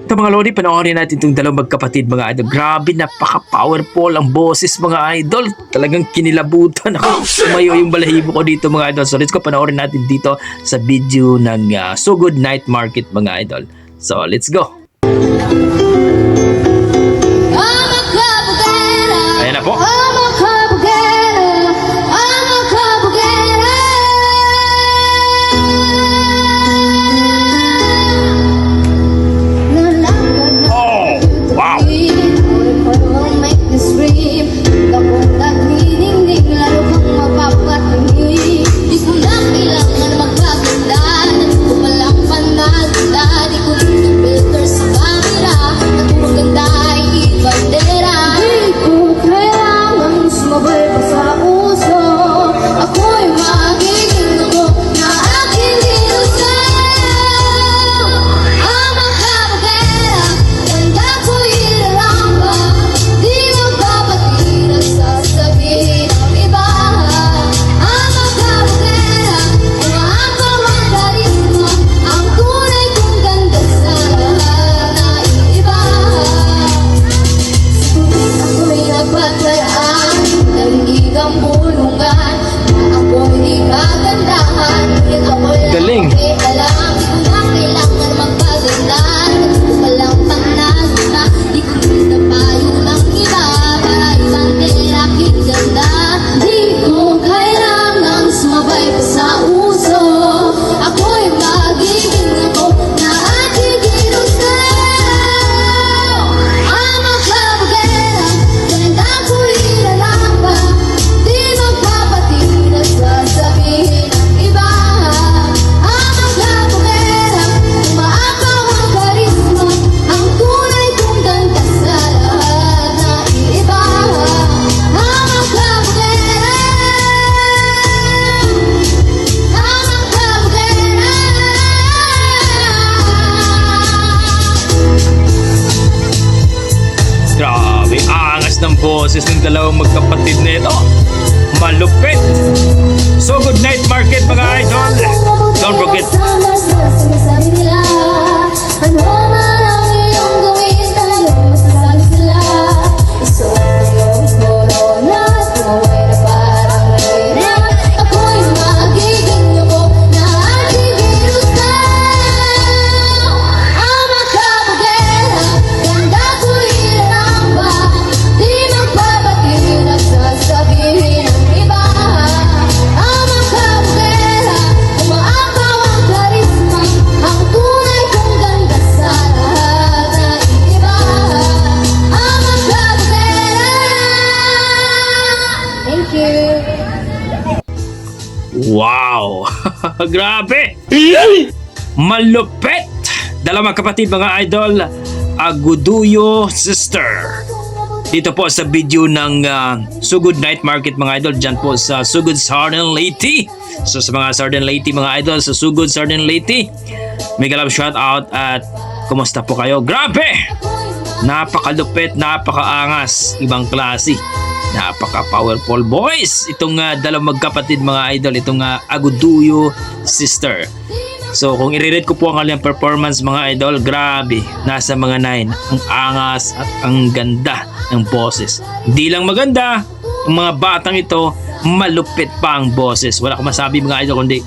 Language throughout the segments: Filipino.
Ito mga Lodi, panoorin natin itong dalawang magkapatid mga idol. Grabe, napaka-powerful ang boses mga idol. Talagang kinilabutan ako. Tumayo yung balahibo ko dito mga idol. So let's go, panoorin natin dito sa video ng So Good Night Market mga idol. So let's go. Ayan na po. Galing. Grabe, angas ng boses ng dalawang magkapatid na ito. Malupit. So Good Night Market mga idol. Don't forget. Wow! Grabe! Malupit! Dalawang kapatid mga idol, Aguduyo Sister. Dito po sa video ng So Good Night Market mga idol, dyan po sa So Good Southern Leyte. So sa mga Southern Leyte mga idol, sa So Good Southern Leyte, mega love shout out at kumusta po kayo? Grabe! Napakalupit, napakaangas, ibang klase. Napaka-powerful boys itong dalawang magkapatid mga idol, itong Aguduyo Sister. So kung i-rate ko po ang kanilang performance mga idol, grabe, nasa mga 9. Ang angas at ang ganda ng boses. Hindi lang maganda, ang mga batang ito, malupit pa ang boses. Wala akong masabi mga idol kundi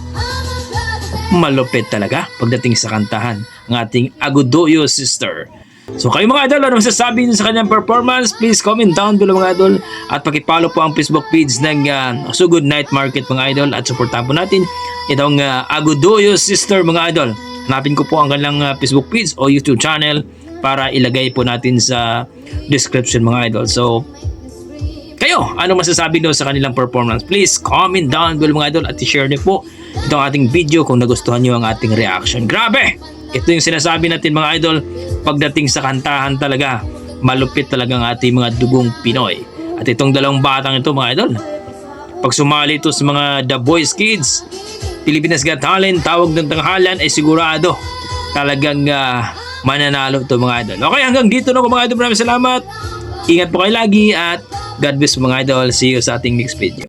malupit talaga pagdating sa kantahan ang ating Aguduyo Sister. So kayo mga idol, ano masasabi niyo sa kanyang performance? Please comment down below mga idol at pakipollow po ang Facebook page ng So Good Night Market mga idol at supportahan po natin itong Aguduyo Sister mga idol. Hanapin ko po ang kanilang Facebook page o YouTube channel para ilagay po natin sa description mga idol. So kayo, ano masasabi niyo sa kanilang performance? Please comment down below mga idol at i-share niyo po itong ating video kung nagustuhan niyo ang ating reaction. Grabe! Ito yung sinasabi natin mga idol, pagdating sa kantahan talaga, malupit talaga ang ating mga dugong Pinoy. At itong dalawang batang ito mga idol, pag sumali ito sa mga The Voice Kids, Pilipinas Got Talent, tawag ng tanghalan, ay sigurado talagang mananalo ito mga idol. Okay, hanggang dito na mga idol. Maraming salamat. Ingat po kayo lagi at God bless mga idol. See you sa ating next video.